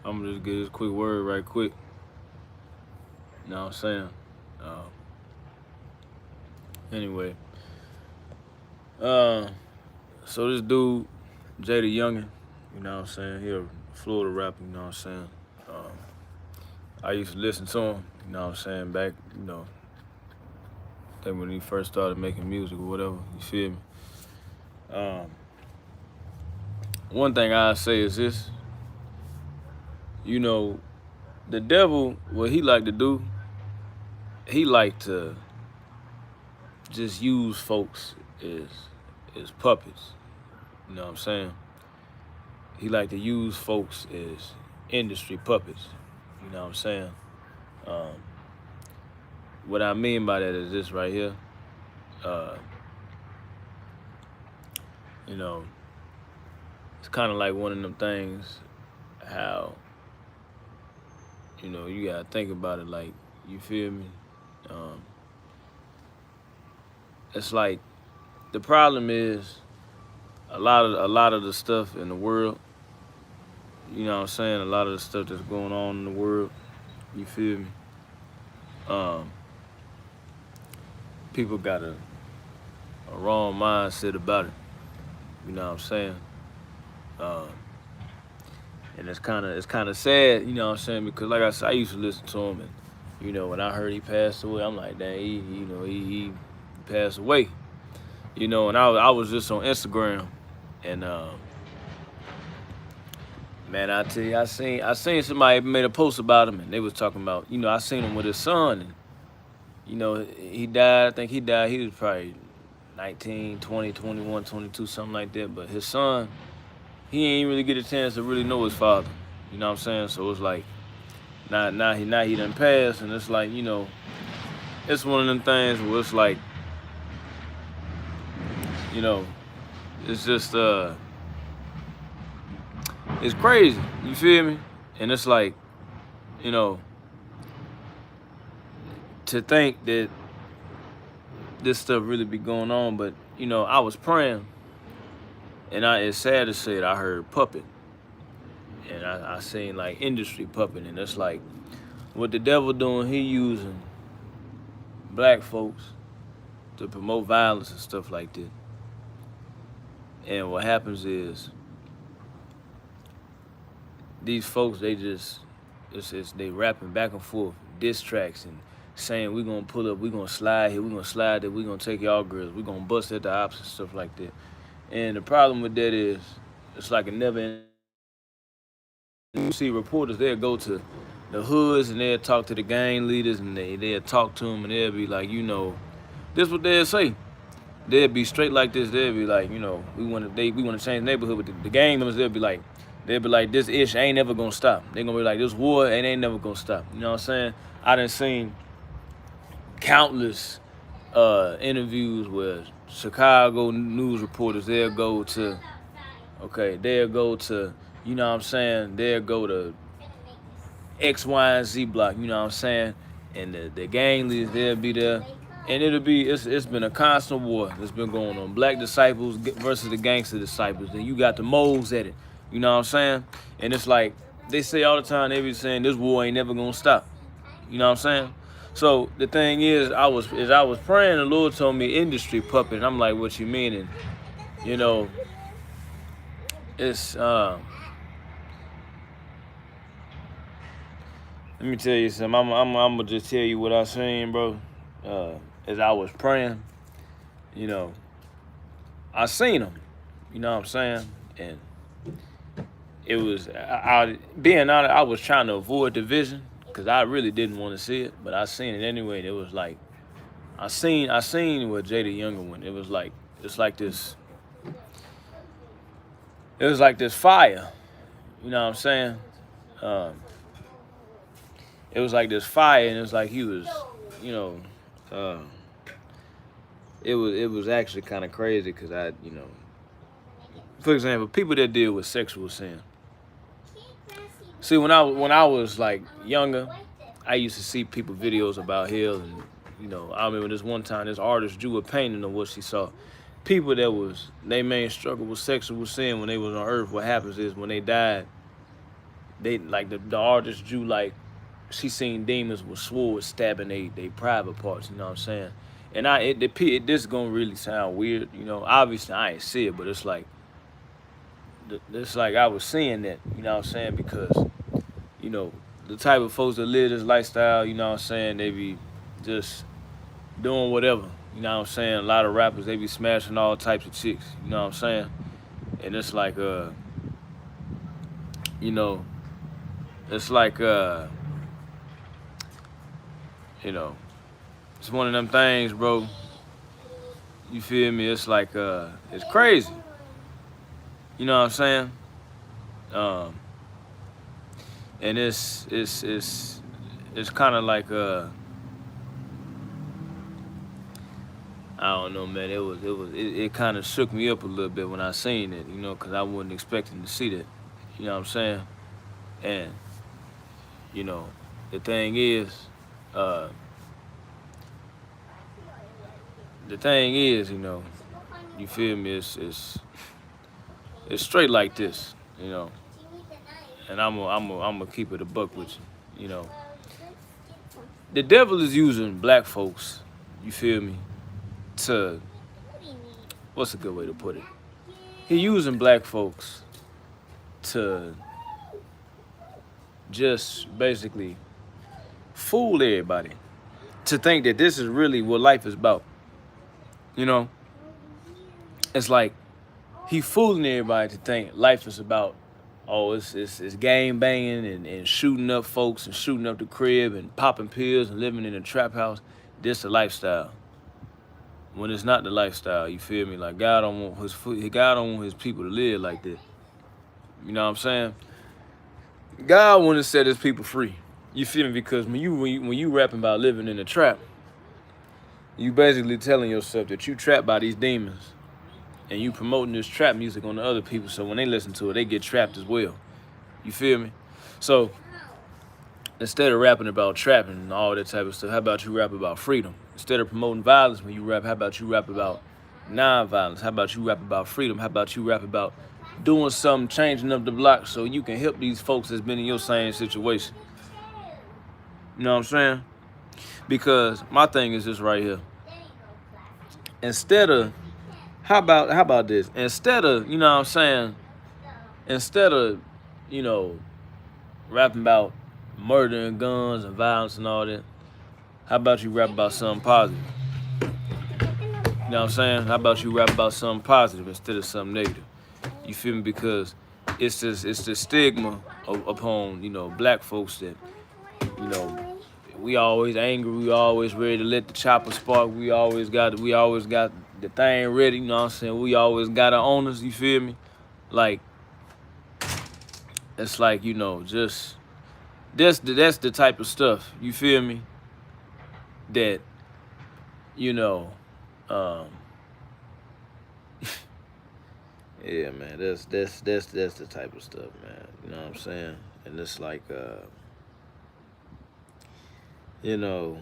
I'm gonna just get this quick word right quick. You know what I'm saying? Anyway, uh, so this dude, JayDaYoungan, you know what I'm saying? He a Florida rapper, you know what I'm saying? Um, I used to listen to him, you know what I'm saying, back, I think when he first started making music or whatever, you feel me? Um, One thing I say is this, you know, the devil, what he like to do, he like to just use folks as puppets. You know what I'm saying? He like to use folks as industry puppets. You know what I'm saying? Um, what I mean by that is this right here. Uh, you know, it's kind of like one of them things how, you gotta think about it like, you feel me? Um, it's like the problem is a lot of the stuff in the world, you know what I'm saying? A lot of the stuff that's going on in the world, you feel me? Um, People got a wrong mindset about it. You know what I'm saying? Um, and it's kind of sad. You know what I'm saying? Because like I said, I used to listen to him, and when I heard he passed away, I'm like, dang, he passed away. And I was just on Instagram, and man, I tell you, I seen somebody made a post about him, and they was talking about, I seen him with his son, and he died. I think he died. He was probably 19, 20, 21, 22, something like that. But his son, he ain't really get a chance to really know his father. You know what I'm saying? So it's like now he done passed, and it's like, it's one of them things where it's like, you know, it's just it's crazy. You feel me? And it's like, you know, to think that this stuff really be going on, but I was praying, and it's sad to say that I heard puppet, and I seen like industry puppet, and it's like what the devil doing. He using black folks to promote violence and stuff like that. And what happens is these folks, they just they rapping back and forth diss tracks and saying we gonna pull up, we gonna slide here, we gonna slide there, we gonna take y'all girls, we gonna bust at the ops and stuff like that. And the problem with that is it's like a never. You see reporters, they'll go to the hoods and they'll talk to the gang leaders, and they'll talk to them, and they'll be like, this what they'll say. They'll be straight like this. They'll be like, we want to change the neighborhood, but the gang members, they'll be like, this ish ain't never gonna stop. They gonna be like, this war ain't never gonna stop. You know what I'm saying? I done seen countless interviews where Chicago news reporters, they'll go to, you know what I'm saying? They'll go to X, Y, and Z block, you know what I'm saying? And the gang leaders, they'll be there. And it's been a constant war that's been going on. Black disciples versus the gangster disciples. And you got the moles at it. You know what I'm saying? And it's like, they say all the time, they be saying this war ain't never gonna stop. You know what I'm saying? So the thing is, as I was praying, the Lord told me industry puppet. And I'm like, what you mean? And it's let me tell you something. I'm gonna just tell you what I seen, bro. As I was praying, you know, I seen him. You know what I'm saying? And it was, being honest, I was trying to avoid the vision because I really didn't want to see it, but I seen it anyway. And it was like, I seen what JayDaYoungan went. It was like, it was like this fire. You know what I'm saying? Um, it was like this fire, and it was like he was, you know, uh, it was actually kind of crazy because for example, people that deal with sexual sin. See, when I was like younger, I used to see people videos about hell, and I remember this one time this artist drew a painting of what she saw. People they main struggle with sexual sin when they was on earth. What happens is when they died, they like the artist drew like she seen demons with swords stabbing they private parts. You know what I'm saying? And this gonna really sound weird. You know, obviously I ain't see it, but it's like I was seeing that. You know what I'm saying? Because you know the type of folks that live this lifestyle. You know what I'm saying? They be just doing whatever. You know what I'm saying? A lot of rappers, they be smashing all types of chicks. You know what I'm saying? And it's like you know, it's like you know, it's one of them things, bro. You feel me? It's like it's crazy. You know what I'm saying? Um, and it's kind of like I don't know, man. It kind of shook me up a little bit when I seen it, you know, because I wasn't expecting to see that. You know what I'm saying? And you know, the thing is, uh, you know, you feel me? It's straight like this, you know. And I'm gonna keep it a buck with you, you know. The devil is using black folks, you feel me, to, what's a good way to put it? He using black folks to just basically fool everybody to think that this is really what life is about. You know, it's like he fooling everybody to think life is about, oh, it's game banging and shooting up folks and shooting up the crib and popping pills and living in a trap house. This the lifestyle. When it's not the lifestyle, you feel me? Like God don't want his people to live like that. You know what I'm saying? God want to set his people free. You feel me? Because when you rapping about living in a trap, you basically telling yourself that you trapped by these demons, and you promoting this trap music on the other people. So when they listen to it, they get trapped as well. You feel me? So instead of rapping about trapping and all that type of stuff, how about you rap about freedom? Instead of promoting violence when you rap, how about you rap about non-violence? How about you rap about freedom? How about you rap about doing something, changing up the block so you can help these folks that's been in your same situation? You know what I'm saying? Because my thing is this right here. Instead of, how about this? Instead of, you know what I'm saying? Instead of, you know, rapping about murder and guns and violence and all that, how about you rap about something positive? You know what I'm saying? How about you rap about something positive instead of something negative? You feel me? Because it's the stigma upon, you know, black folks that, you know, we always angry, we always ready to let the chopper spark, we always got the thing ready, you know what I'm saying? We always got our owners, you feel me? Like, it's like, you know, just that's the type of stuff, you feel me? That, you know, yeah, man, that's the type of stuff, man. You know what I'm saying? And it's like, you know,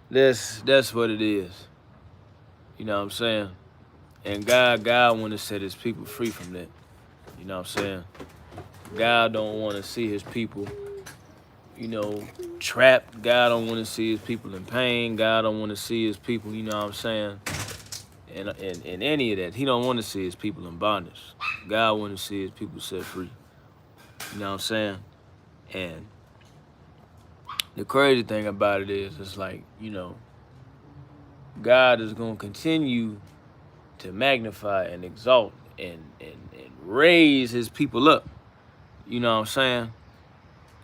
that's what it is. You know what I'm saying? And God want to set his people free from that. You know what I'm saying? God don't want to see his people, you know, trapped. God don't want to see his people in pain. God don't want to see his people, you know what I'm saying? And any of that. He don't want to see his people in bondage. God want to see his people set free. You know what I'm saying? And the crazy thing about it is, it's like, you know, God is going to continue to magnify and exalt and raise his people up. You know what I'm saying?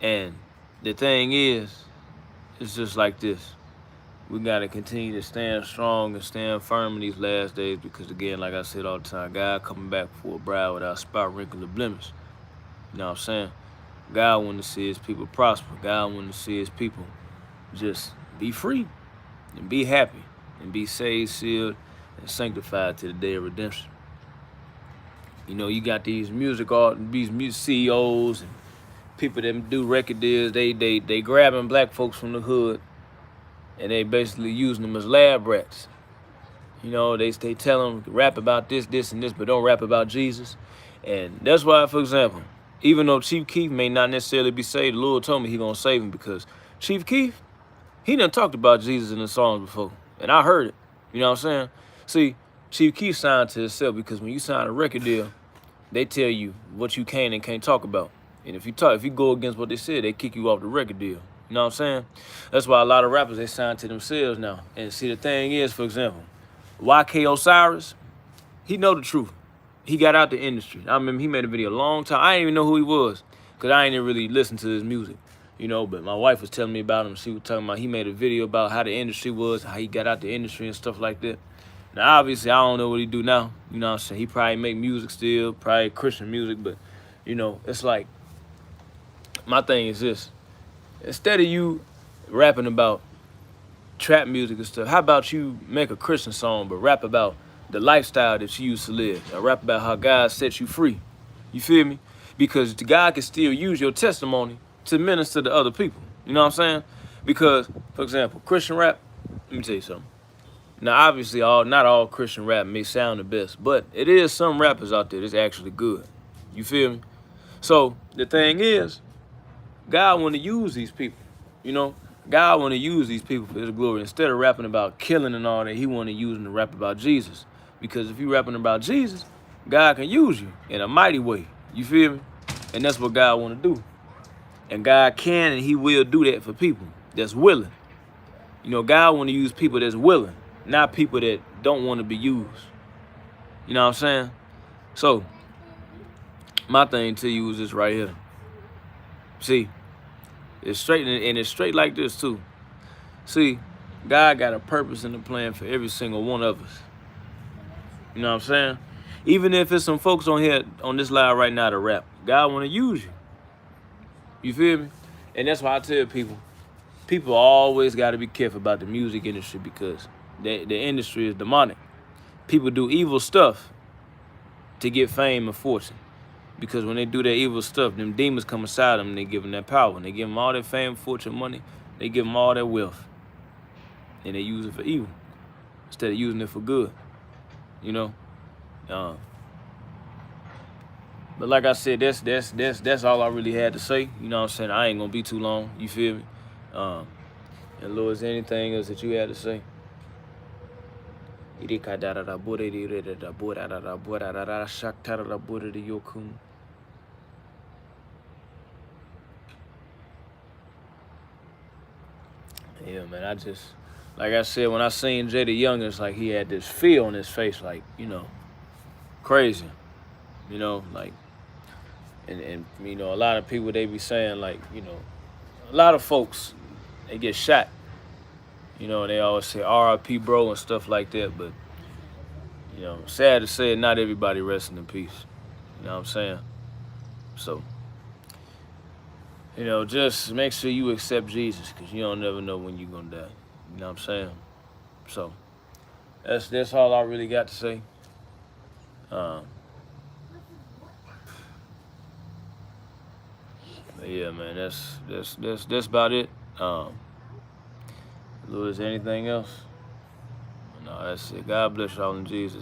And the thing is, it's just like this. We got to continue to stand strong and stand firm in these last days because, again, like I said all the time, God coming back for a bride without spot, wrinkle, or blemish. You know what I'm saying? God want to see his people prosper. God want to see his people just be free and be happy and be saved, sealed, and sanctified to the day of redemption. You know, you got these music CEOs and people that do record deals. They grabbing black folks from the hood and they basically using them as lab rats. You know, they tell them rap about this, and this, but don't rap about Jesus. And that's why, for example, even though Chief Keef may not necessarily be saved, the Lord told me he gonna save him because Chief Keef, he done talked about Jesus in the songs before. And I heard it. You know what I'm saying? See, Chief Keef signed to himself because when you sign a record deal, they tell you what you can and can't talk about. And if you go against what they said, they kick you off the record deal. You know what I'm saying? That's why a lot of rappers, they sign to themselves now. And see, the thing is, for example, YK Osiris, he know the truth. He got out the industry. I remember he made a video a long time. I didn't even know who he was because I didn't really listen to his music, you know, but my wife was telling me about him. She was talking about he made a video about how the industry was, how he got out the industry and stuff like that. Now, obviously, I don't know what he do now. You know what I'm saying? He probably make music still, probably Christian music, but, you know, it's like, my thing is this. Instead of you rapping about trap music and stuff, how about you make a Christian song but rap about the lifestyle that you used to live? Or rap about how God set you free. You feel me? Because God can still use your testimony to minister to other people. You know what I'm saying? Because, for example, Christian rap, let me tell you something. Now, obviously, not all Christian rap may sound the best, but it is some rappers out there that's actually good. You feel me? So, the thing is, God want to use these people, you know? God want to use these people for his glory. Instead of rapping about killing and all that, he want to use them to rap about Jesus. Because if you rapping about Jesus, God can use you in a mighty way. You feel me? And that's what God want to do. And God can and he will do that for people that's willing. You know, God want to use people that's willing, not people that don't want to be used. You know what I'm saying? So, my thing to you is this right here. See, it's straight, and it's straight like this too. See, God got a purpose and a plan for every single one of us. You know what I'm saying? Even if it's some folks on here, on this live right now to rap, God want to use you. You feel me? And that's why I tell people always got to be careful about the music industry because the industry is demonic. People do evil stuff to get fame and fortune. Because when they do that evil stuff, them demons come inside them and they give them that power. And they give them all that fame, fortune, money. They give them all that wealth. And they use it for evil instead of using it for good. You know? But like I said, that's all I really had to say. You know what I'm saying? I ain't going to be too long. You feel me? And Lord, is there anything else that you had to say? Yeah, man, I just, like I said, when I seen JayDaYoungan, it's like he had this feel on his face, like, you know, crazy, you know, like, and you know, a lot of people, they be saying, like, you know, a lot of folks, they get shot, you know, they always say RIP bro and stuff like that, but, you know, sad to say, not everybody resting in peace, you know what I'm saying? So, you know, just make sure you accept Jesus, because you don't never know when you're going to die. You know what I'm saying? So, that's all I really got to say. Yeah, man, that's about it. Lou, is there anything else? No, that's it. God bless y'all in Jesus.